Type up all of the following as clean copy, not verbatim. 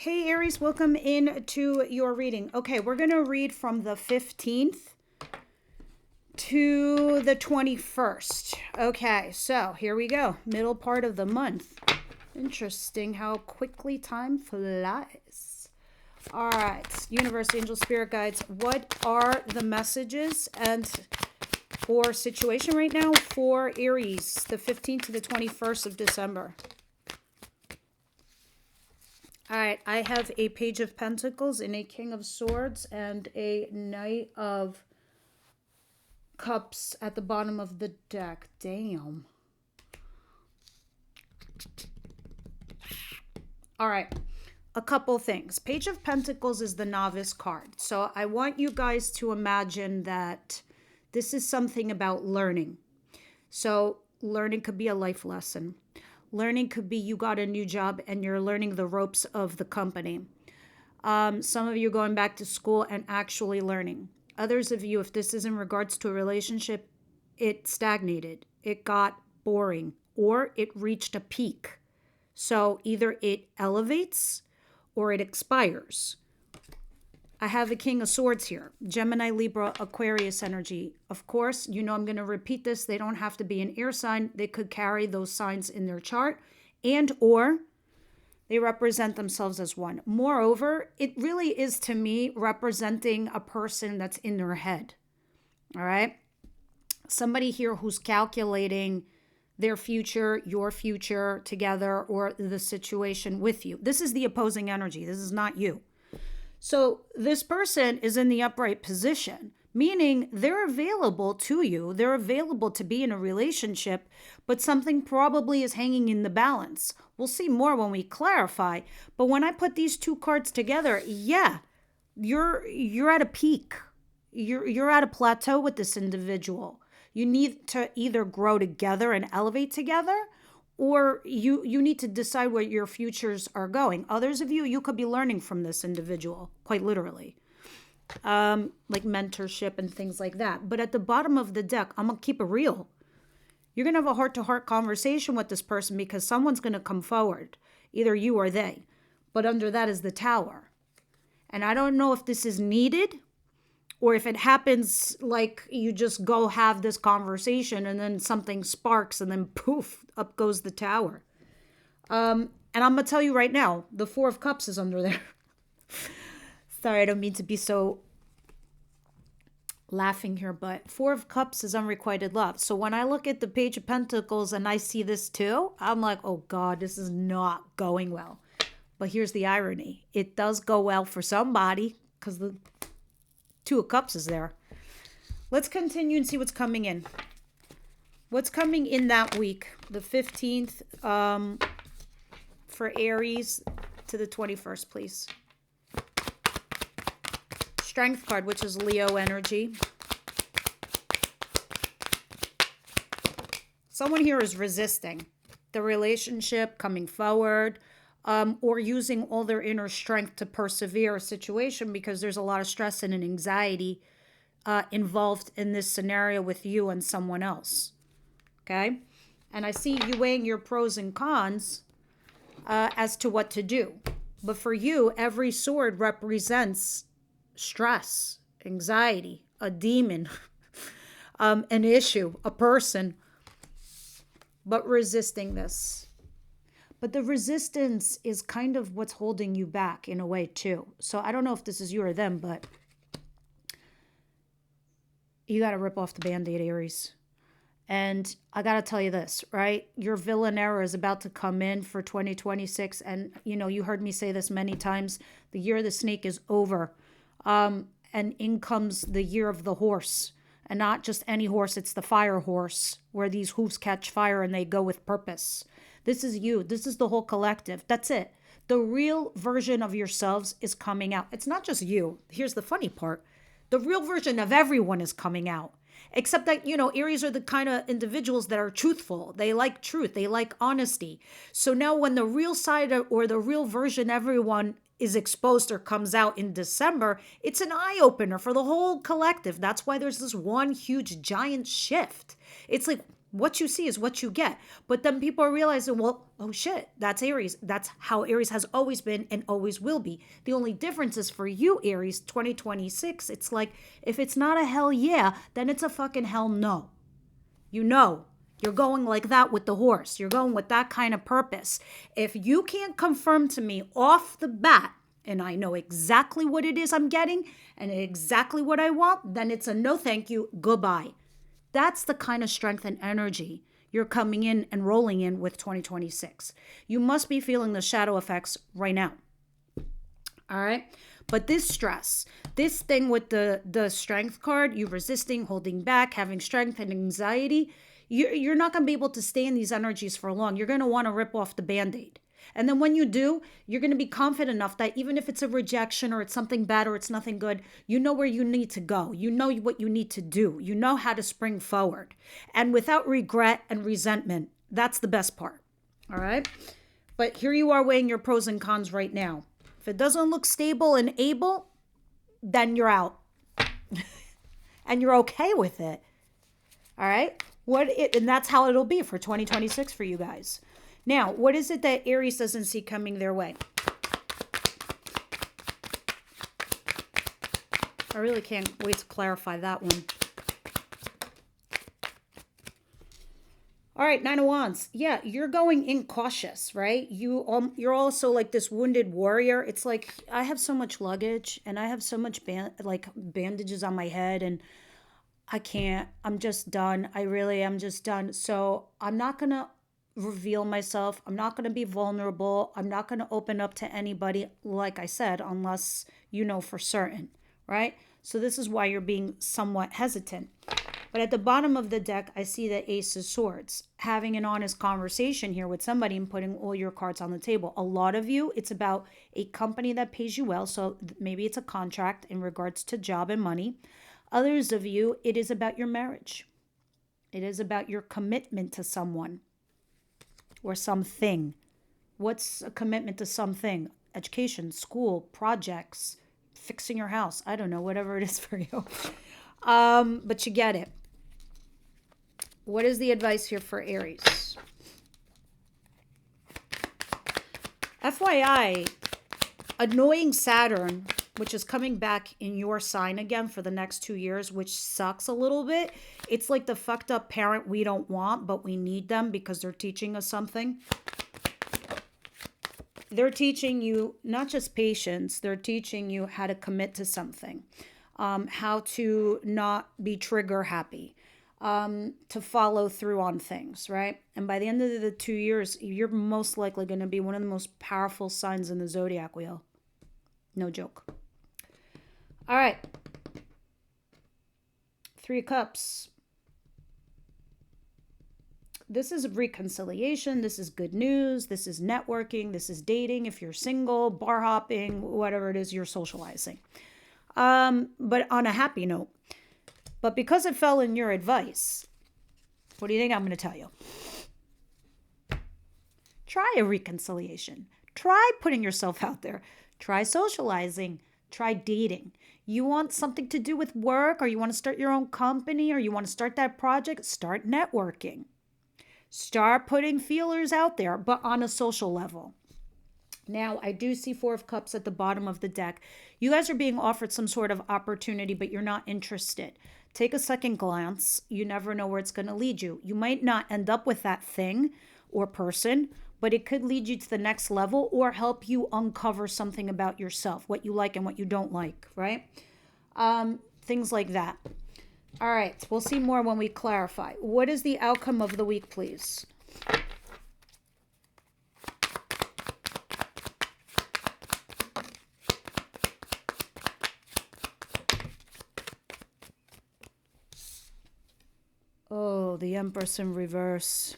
Hey Aries, welcome into your reading. Okay, we're going to read from the 15th to the 21st. Okay, so here we go. Middle part of the month. Interesting how quickly time flies. All right, universe, angel, spirit guides, what are the messages and or situation right now for Aries, the 15th to the 21st of December? All right, I have a Page of Pentacles and a King of Swords and a Knight of Cups at the bottom of the deck. Damn. All right, a couple things. Page of Pentacles is the novice card. So I want you guys to imagine that this is something about learning. So learning could be a life lesson. Learning could be you got a new job and you're learning the ropes of the company. Some of you going back to school and actually learning. Others of you, if this is in regards to a relationship, it stagnated, it got boring, or it reached a peak. So either it elevates or it expires. I have a King of Swords here. Gemini, Libra, Aquarius energy. Of course, you know I'm going to repeat this. They don't have to be an air sign. They could carry those signs in their chart and or they represent themselves as one. Moreover, it really is to me representing a person that's in their head. All right? Somebody here who's calculating their future, your future together, or the situation with you. This is the opposing energy. This is not you. So this person is in the upright position, meaning they're available to you. They're available to be in a relationship, but something probably is hanging in the balance. We'll see more when we clarify. But when I put these two cards together, yeah, you're at a peak. You're at a plateau with this individual. You need to either grow together and elevate together, or you need to decide where your futures are going. Others of you could be learning from this individual, quite literally, like mentorship and things like that. But at the bottom of the deck, I'm going to keep it real. You're going to have a heart-to-heart conversation with this person because someone's going to come forward, either you or they. But under that is the Tower. And I don't know if this is needed or if it happens like you just go have this conversation and then something sparks and then poof, up goes the Tower. And I'm going to tell you right now, the Four of Cups is under there. Sorry, I don't mean to be so laughing here, but Four of Cups is unrequited love. So when I look at the Page of Pentacles and I see this too, I'm like, oh God, this is not going well. But here's the irony. It does go well for somebody because the Two of Cups is there. Let's continue and see what's coming in. What's coming in that week, the 15th for Aries to the 21st, please. Strength card, which is Leo energy. Someone here is resisting the relationship, coming forward, or using all their inner strength to persevere a situation because there's a lot of stress and an anxiety involved in this scenario with you and someone else. Okay? And I see you weighing your pros and cons as to what to do. But for you, every sword represents stress, anxiety, a demon, an issue, a person, but resisting this. But the resistance is kind of what's holding you back in a way too. So I don't know if this is you or them, but you got to rip off the Band-Aid, Aries. And I got to tell you this, right? Your villain era is about to come in for 2026. And, you know, you heard me say this many times. The year of the snake is over. And in comes the year of the horse. And not just any horse, it's the fire horse, where these hooves catch fire and they go with purpose. This is you. This is the whole collective. That's it. The real version of yourselves is coming out. It's not just you. Here's the funny part. The real version of everyone is coming out. Except that, you know, Aries are the kind of individuals that are truthful. They like truth. They like honesty. So now when the real side or the real version everyone is exposed or comes out in December, it's an eye-opener for the whole collective. That's why there's this one huge giant shift. It's like, What you see is what you get. But then people are realizing, well, oh shit, that's Aries. That's how Aries has always been and always will be. The only difference is for you, Aries, 2026, it's like, if it's not a hell yeah, then it's a fucking hell no. You know, you're going like that with the horse. You're going with that kind of purpose. If you can't confirm to me off the bat, and I know exactly what it is I'm getting and exactly what I want, then it's a no thank you, goodbye. That's the kind of strength and energy you're coming in and rolling in with 2026. You must be feeling the shadow effects right now. All right. But this stress, this thing with the strength card, you resisting, holding back, having strength and anxiety, you're not going to be able to stay in these energies for long. You're going to want to rip off the Band-Aid. And then when you do, you're going to be confident enough that even if it's a rejection or it's something bad or it's nothing good, you know where you need to go. You know what you need to do. You know how to spring forward. And without regret and resentment, that's the best part. All right? But here you are weighing your pros and cons right now. If it doesn't look stable and able, then you're out. And you're okay with it. All right? And that's how it'll be for 2026 for you guys. Now, what is it that Aries doesn't see coming their way? I really can't wait to clarify that one. All right, Nine of Wands. Yeah, you're going in cautious, right? You're also like this wounded warrior. It's like, I have so much luggage and I have so much bandages on my head and I can't. I'm just done. I really am just done. So I'm not going to reveal myself. I'm not going to be vulnerable. I'm not going to open up to anybody, like I said, unless you know for certain, right? So this is why you're being somewhat hesitant. But at the bottom of the deck, I see the Ace of Swords. Having an honest conversation here with somebody and putting all your cards on the table. A lot of you, it's about a company that pays you well. So maybe it's a contract in regards to job and money. Others of you, it is about your marriage. It is about your commitment to someone or something. What's a commitment to something? Education, school, projects, fixing your house. I don't know, whatever it is for you. But you get it. What is the advice here for Aries? FYI, annoying Saturn, which is coming back in your sign again for the next 2 years, which sucks a little bit. It's like the fucked up parent we don't want, but we need them because they're teaching us something. They're teaching you not just patience, they're teaching you how to commit to something, how to not be trigger happy, to follow through on things, right? And by the end of the 2 years, you're most likely going to be one of the most powerful signs in the zodiac wheel. No joke. All right. 3 of Cups. This is reconciliation. This is good news. This is networking. This is dating. If you're single, bar hopping, whatever it is, you're socializing. But on a happy note. But because it fell in your advice, what do you think I'm going to tell you? Try a reconciliation. Try putting yourself out there. Try socializing. Try dating. You want something to do with work, or you want to start your own company, or you want to start that project? Start networking. Start putting feelers out there, but on a social level. Now, I do see 4 of Cups at the bottom of the deck. You guys are being offered some sort of opportunity, but you're not interested. Take a second glance. You never know where it's going to lead you. You might not end up with that thing or person, but it could lead you to the next level or help you uncover something about yourself, what you like and what you don't like, right? Things like that. All right, we'll see more when we clarify. What is the outcome of the week, please? Oh, the Empress in reverse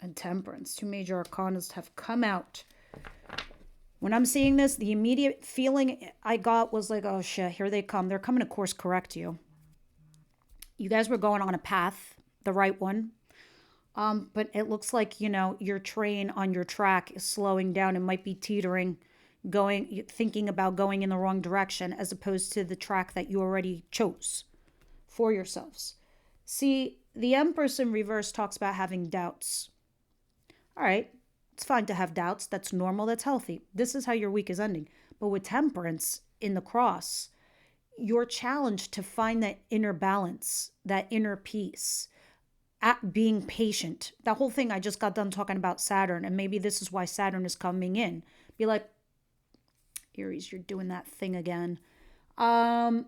and Temperance. 2 major arcanas have come out. When I'm seeing this, the immediate feeling I got was like, oh shit, here they come. They're coming to course correct you. You guys were going on a path, the right one. But it looks like, your train on your track is slowing down. It might be teetering, thinking about going in the wrong direction as opposed to the track that you already chose for yourselves. See, the Empress in reverse talks about having doubts. All right, it's fine to have doubts. That's normal. That's healthy. This is how your week is ending. But with Temperance in the cross, you're challenged to find that inner balance, that inner peace, at being patient. That whole thing, I just got done talking about Saturn, and maybe this is why Saturn is coming in. Be like, Aries, you're doing that thing again. But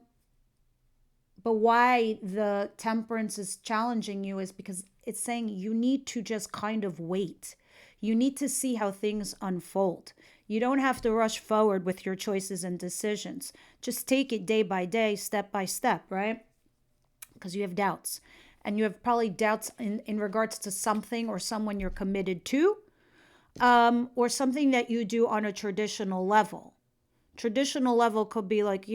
why the Temperance is challenging you is because it's saying you need to just kind of wait. You need to see how things unfold. You don't have to rush forward with your choices and decisions. Just take it day by day, step by step, right? Because you have doubts. And you have probably doubts in regards to something or someone you're committed to, or something that you do on a traditional level. Traditional level could be like,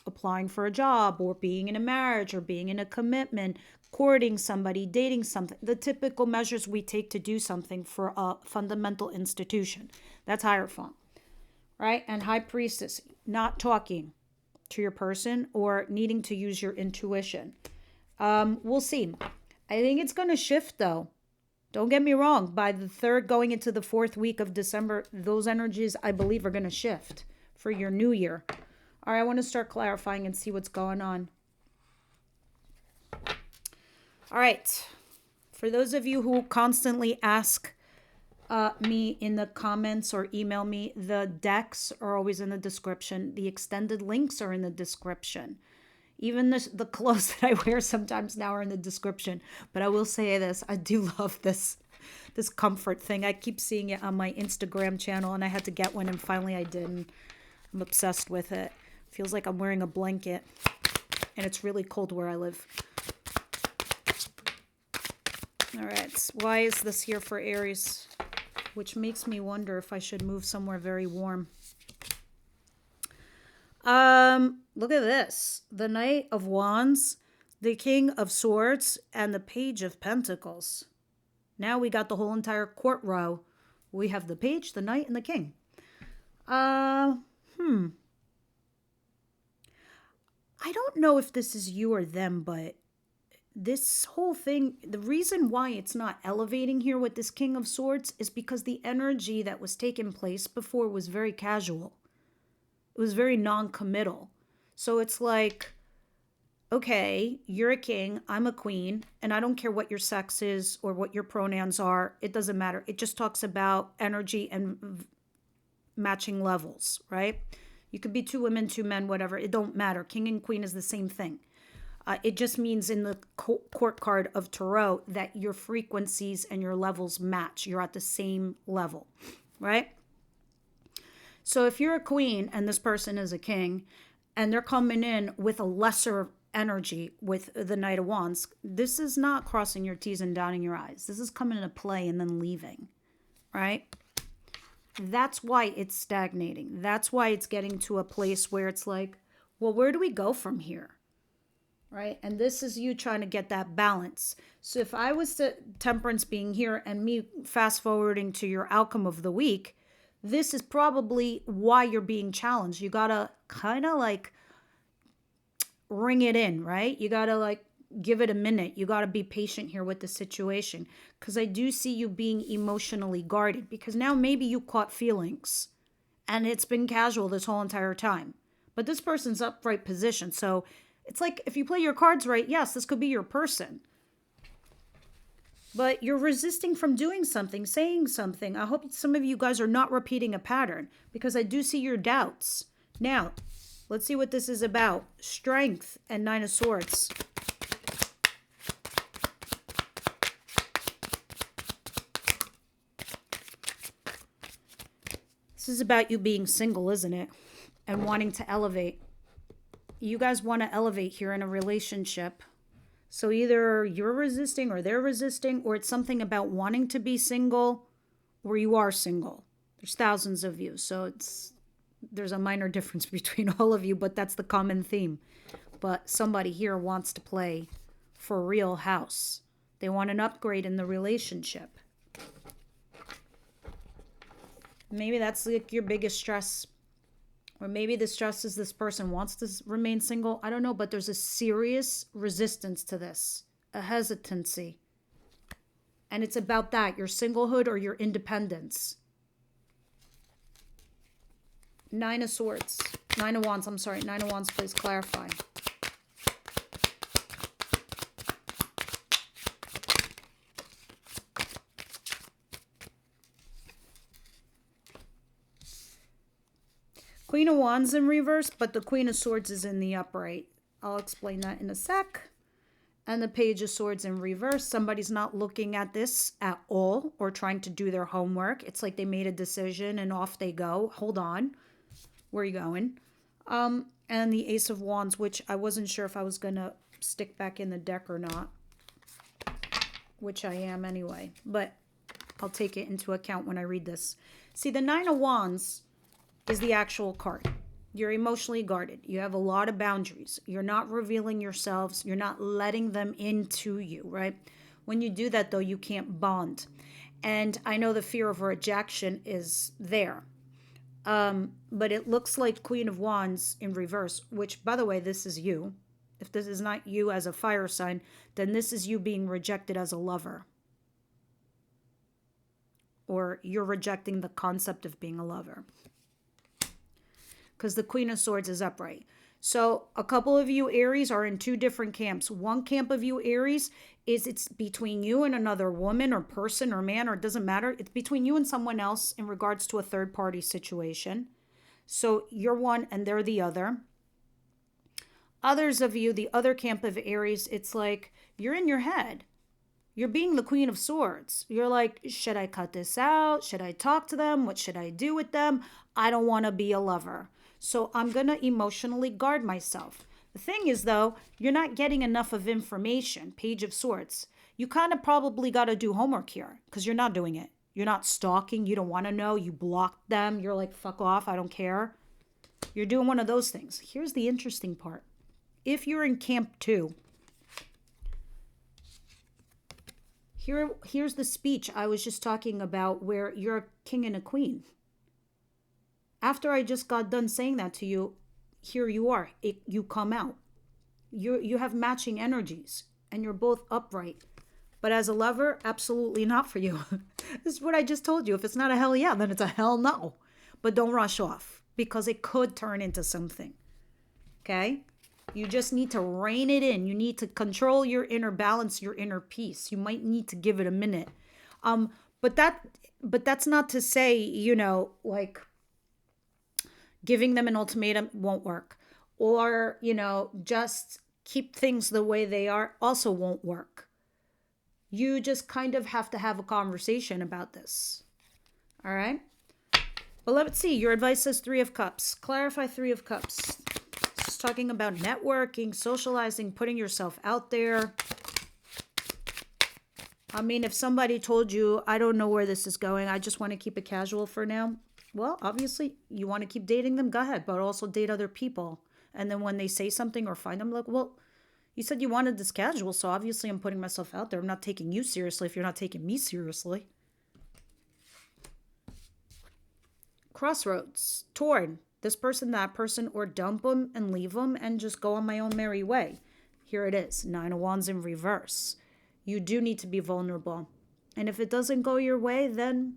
applying for a job or being in a marriage or being in a commitment, courting somebody, dating something. The typical measures we take to do something for a fundamental institution. That's Hierophant, right? And High Priestess, not talking to your person or needing to use your intuition. We'll see. I think it's going to shift though. Don't get me wrong. By the 3rd going into the 4th week of December, those energies, I believe, are going to shift for your new year. All right, I want to start clarifying and see what's going on. All right. For those of you who constantly ask me in the comments or email me, the decks are always in the description. The extended links are in the description. Even the clothes that I wear sometimes now are in the description. But I will say this, I do love this comfort thing. I keep seeing it on my Instagram channel, and I had to get one, and finally I did. And I'm obsessed with it. Feels like I'm wearing a blanket, and it's really cold where I live. All right, why is this here for Aries? Which makes me wonder if I should move somewhere very warm. Look at this. The Knight of Wands, the King of Swords, and the Page of Pentacles. Now we got the whole entire court row. We have the Page, the Knight, and the King. I don't know if this is you or them, but this whole thing, the reason why it's not elevating here with this King of Swords is because the energy that was taking place before was very casual. It was very non-committal. So it's like, okay, you're a king, I'm a queen, and I don't care what your sex is or what your pronouns are. It doesn't matter. It just talks about energy and matching levels, right? You could be 2 women, 2 men, whatever. It don't matter. King and queen is the same thing. It just means in the court card of Tarot that your frequencies and your levels match. You're at the same level, right? So if you're a queen and this person is a king and they're coming in with a lesser energy with the Knight of Wands, this is not crossing your T's and dotting your I's. This is coming into play and then leaving, right? That's why it's stagnating. That's why it's getting to a place where it's like, well, where do we go from here? Right? And this is you trying to get that balance. So if I was to Temperance being here and me fast forwarding to your outcome of the week, this is probably why you're being challenged. You got to kind of like ring it in, right? You got to like give it a minute. You got to be patient here with the situation, because I do see you being emotionally guarded, because now maybe you caught feelings and it's been casual this whole entire time. But this person's upright position. So it's like if you play your cards right, yes, this could be your person. But you're resisting from doing something, saying something. I hope some of you guys are not repeating a pattern, because I do see your doubts. Now, let's see what this is about. Strength and 9 of Swords. This is about you being single, isn't it? And wanting to elevate. You guys want to elevate here in a relationship. So either you're resisting or they're resisting, or it's something about wanting to be single or you are single. There's thousands of you. So there's a minor difference between all of you, but that's the common theme. But somebody here wants to play for real house. They want an upgrade in the relationship. Maybe that's like your biggest stress. Or maybe the stress is this person wants to remain single. I don't know, but there's a serious resistance to this. a hesitancy. And it's about that, your singlehood or your independence. Nine of Swords. Nine of Wands, I'm sorry. Nine of Wands, please clarify. Queen of Wands in reverse, but the Queen of Swords is in the upright. I'll explain that in a sec. And the Page of Swords in reverse. Somebody's not looking at this at all or trying to do their homework. It's like they made a decision and off they go. Hold on. Where are you going? And the Ace of Wands, which I wasn't sure if I was going to stick back in the deck or not. Which I am anyway. But I'll take it into account when I read this. See, the Nine of Wands is the actual card. You're emotionally guarded. You have a lot of boundaries. You're not revealing yourselves. You're not letting them into you, right? When you do that, though, you can't bond. And I know the fear of rejection is there. But it looks like Queen of Wands in reverse, which, by the way, this is you. If this is not you as a fire sign, then this is you being rejected as a lover. Or you're rejecting the concept of being a lover. Because the Queen of Swords is upright. So a couple of you Aries are in two different camps. One camp of you Aries is it's between you and another woman or person or man, or it doesn't matter. It's between you and someone else in regards to a third party situation. So you're one and they're the other. Others of you, the other camp of Aries, it's like you're in your head. You're being the Queen of Swords. You're like, should I cut this out? Should I talk to them? What should I do with them? I don't want to be a lover. So I'm going to emotionally guard myself. The thing is, though, you're not getting enough of information. Page of Swords. You kind of probably got to do homework here because you're not doing it. You're not stalking. You don't want to know. You blocked them. You're like, fuck off. I don't care. You're doing one of those things. Here's the interesting part. If you're in camp 2, here's the speech I was just talking about where you're a king and a queen. After I just got done saying that to you, here you are. You come out. You have matching energies and you're both upright. But as a lover, absolutely not for you. This is what I just told you. If it's not a hell yeah, then it's a hell no. But don't rush off because it could turn into something. Okay? You just need to rein it in. You need to control your inner balance, your inner peace. You might need to give it a minute. But that's not to say, like giving them an ultimatum won't work. Or, just keep things the way they are also won't work. You just kind of have to have a conversation about this. All right? But let's see. Your advice says 3 of Cups. Clarify 3 of Cups. It's talking about networking, socializing, putting yourself out there. I mean, if somebody told you, I don't know where this is going, I just want to keep it casual for now. Well, obviously, you want to keep dating them, go ahead, but also date other people. And then when they say something or find them, like, well, you said you wanted this casual, so obviously I'm putting myself out there. I'm not taking you seriously if you're not taking me seriously. Crossroads. Torn. This person, that person, or dump them and leave them and just go on my own merry way. Here it is. 9 of Wands in reverse. You do need to be vulnerable. And if it doesn't go your way, then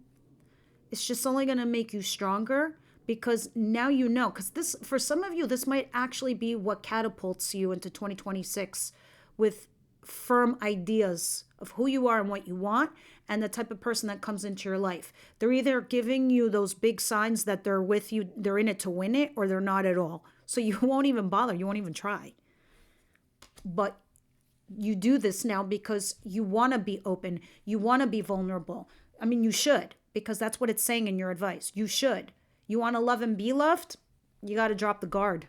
it's just only going to make you stronger because now you know. Because this, for some of you, this might actually be what catapults you into 2026 with firm ideas of who you are and what you want and the type of person that comes into your life. They're either giving you those big signs that they're with you, they're in it to win it, or they're not at all. So you won't even bother. You won't even try. But you do this now because you want to be open. You want to be vulnerable. I mean, you should, because that's what it's saying in your advice. You should. You want to love and be loved? You got to drop the guard.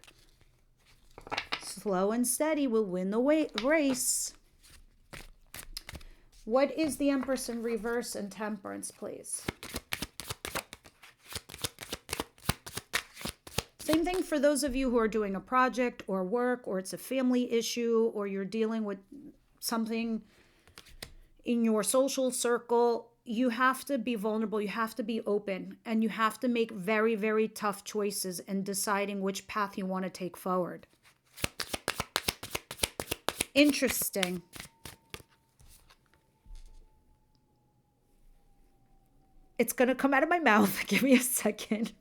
Slow and steady will win the race. What is the Empress in reverse and Temperance, please? Same thing for those of you who are doing a project or work, or it's a family issue, or you're dealing with something in your social circle. You have to be vulnerable. You have to be open, and you have to make very, very tough choices in deciding which path you want to take forward. Interesting. It's going to come out of my mouth. Give me a second.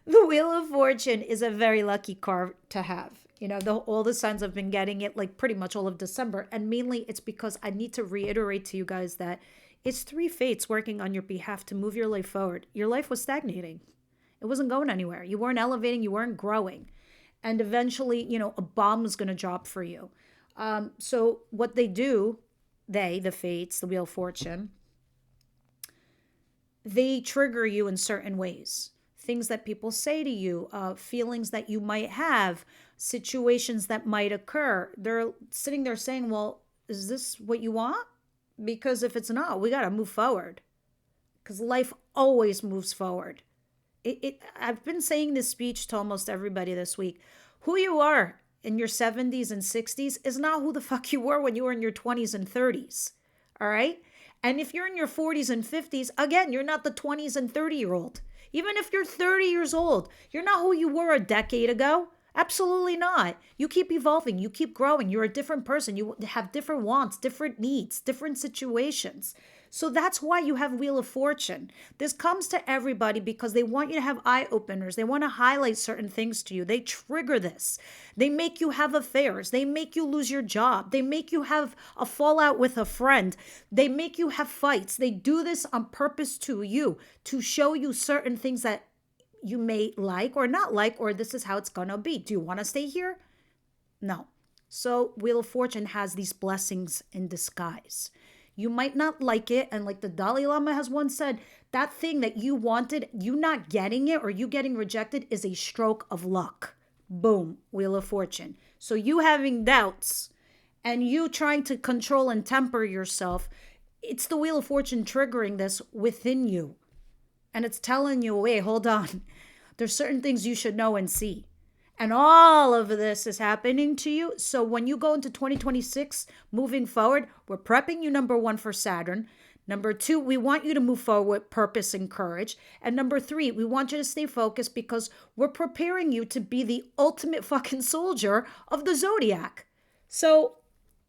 The Wheel of Fortune is a very lucky card to have. All the signs I've been getting it like pretty much all of December. And mainly it's because I need to reiterate to you guys that it's three fates working on your behalf to move your life forward. Your life was stagnating. It wasn't going anywhere. You weren't elevating. You weren't growing. And eventually, a bomb was going to drop for you. So what they do, the fates, the Wheel of Fortune, they trigger you in certain ways. Things that people say to you, feelings that you might have, situations that might occur. They're sitting there saying, well, is this what you want? Because if it's not, we got to move forward. Because life always moves forward. I've been saying this speech to almost everybody this week. Who you are in your 70s and 60s is not who the fuck you were when you were in your 20s and 30s. All right? And if you're in your 40s and 50s, again, you're not the 20s and 30-year-old. Even if you're 30 years old, you're not who you were a decade ago. Absolutely not. You keep evolving. You keep growing. You're a different person. You have different wants, different needs, different situations. So that's why you have Wheel of Fortune. This comes to everybody because they want you to have eye openers. They want to highlight certain things to you. They trigger this. They make you have affairs. They make you lose your job. They make you have a fallout with a friend. They make you have fights. They do this on purpose to you, to show you certain things that you may like or not like, or this is how it's going to be. Do you want to stay here? No. So Wheel of Fortune has these blessings in disguise. You might not like it. And like the Dalai Lama has once said, that thing that you wanted, you not getting it or you getting rejected is a stroke of luck. Boom, Wheel of Fortune. So you having doubts and you trying to control and temper yourself, it's the Wheel of Fortune triggering this within you. And it's telling you, wait, hold on. There's certain things you should know and see. And all of this is happening to you. So when you go into 2026, moving forward, we're prepping you, number one, for Saturn. Number two, we want you to move forward with purpose and courage. And number three, we want you to stay focused because we're preparing you to be the ultimate fucking soldier of the zodiac. So,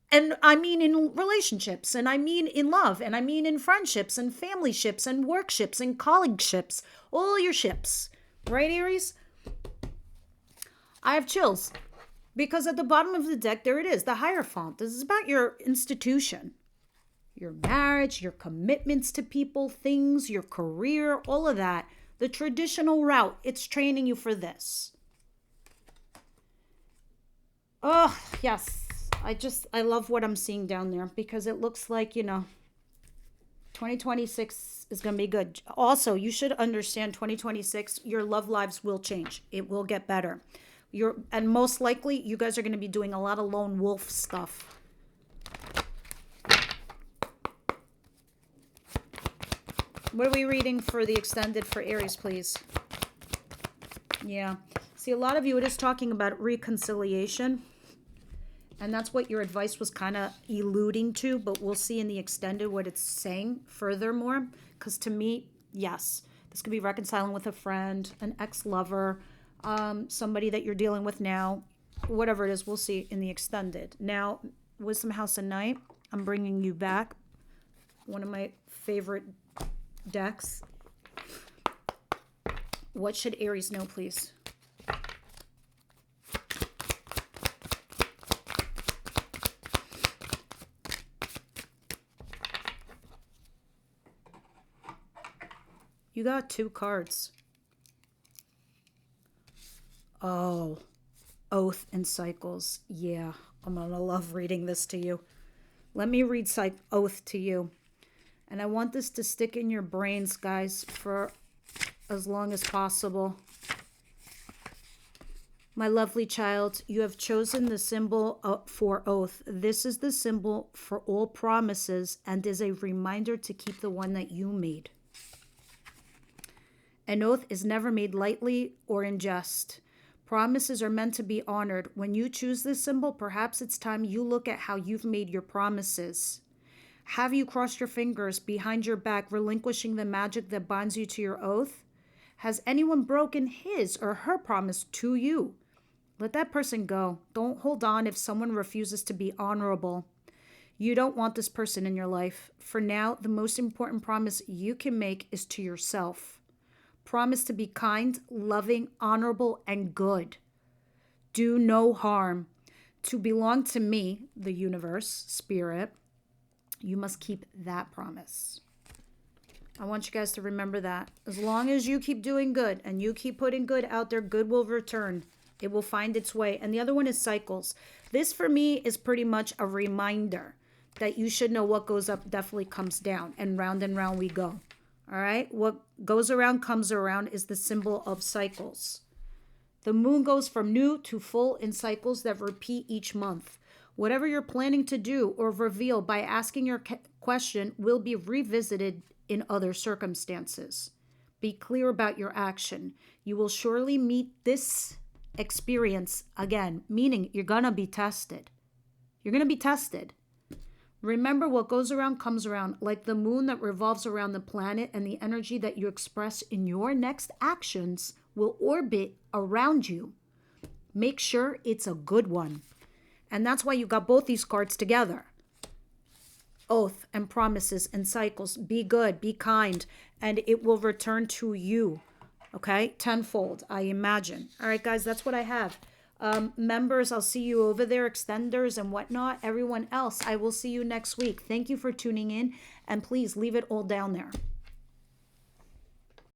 and I mean in relationships, and I mean in love, and I mean in friendships and family ships and work ships and colleague ships, all your ships. Right, Aries? I have chills because at the bottom of the deck, there it is, the Hierophant. This is about your institution, your marriage, your commitments to people, things, your career, all of that. The traditional route, it's training you for this. Oh, yes. I love what I'm seeing down there because it looks like, 2026 is going to be good. Also, you should understand 2026, your love lives will change. It will get better. And most likely, you guys are going to be doing a lot of lone wolf stuff. What are we reading for the extended for Aries, please? Yeah. See, a lot of you, it is talking about reconciliation. And that's what your advice was kind of alluding to. But we'll see in the extended what it's saying furthermore. Because to me, yes, this could be reconciling with a friend, an ex-lover, somebody that you're dealing with now, whatever it is, we'll see in the extended. Now, Wisdom House and Night, I'm bringing you back one of my favorite decks. What should Aries know, please? You got two cards. Oh, Oath and Cycles. Yeah, I'm going to love reading this to you. Let me read Oath to you. And I want this to stick in your brains, guys, for as long as possible. My lovely child, you have chosen the symbol for oath. This is the symbol for all promises and is a reminder to keep the one that you made. An oath is never made lightly or in jest. Promises are meant to be honored. When you choose this symbol, perhaps it's time you look at how you've made your promises. Have you crossed your fingers behind your back, relinquishing the magic that binds you to your oath? Has anyone broken his or her promise to you? Let that person go. Don't hold on if someone refuses to be honorable. You don't want this person in your life. For now, the most important promise you can make is to yourself. Promise to be kind, loving, honorable, and good. Do no harm. To belong to me, the universe, spirit, you must keep that promise. I want you guys to remember that. As long as you keep doing good and you keep putting good out there, good will return. It will find its way. And the other one is cycles. This for me is pretty much a reminder that you should know what goes up definitely comes down, and round we go. All right? What goes around comes around is the symbol of cycles. The moon goes from new to full in cycles that repeat each month. Whatever you're planning to do or reveal by asking your question will be revisited in other circumstances. Be clear about your action. You will surely meet this experience again, meaning you're going to be tested. You're going to be tested. Remember, what goes around comes around, like the moon that revolves around the planet, and the energy that you express in your next actions will orbit around you. Make sure it's a good one. And that's why you got both these cards together. Oath and promises and cycles. Be good, be kind, and it will return to you. Okay? Tenfold, I imagine. All right, guys, that's what I have. Members, I'll see you over there, extenders and whatnot. Everyone else, I will see you next week. Thank you for tuning in, and please leave it all down there.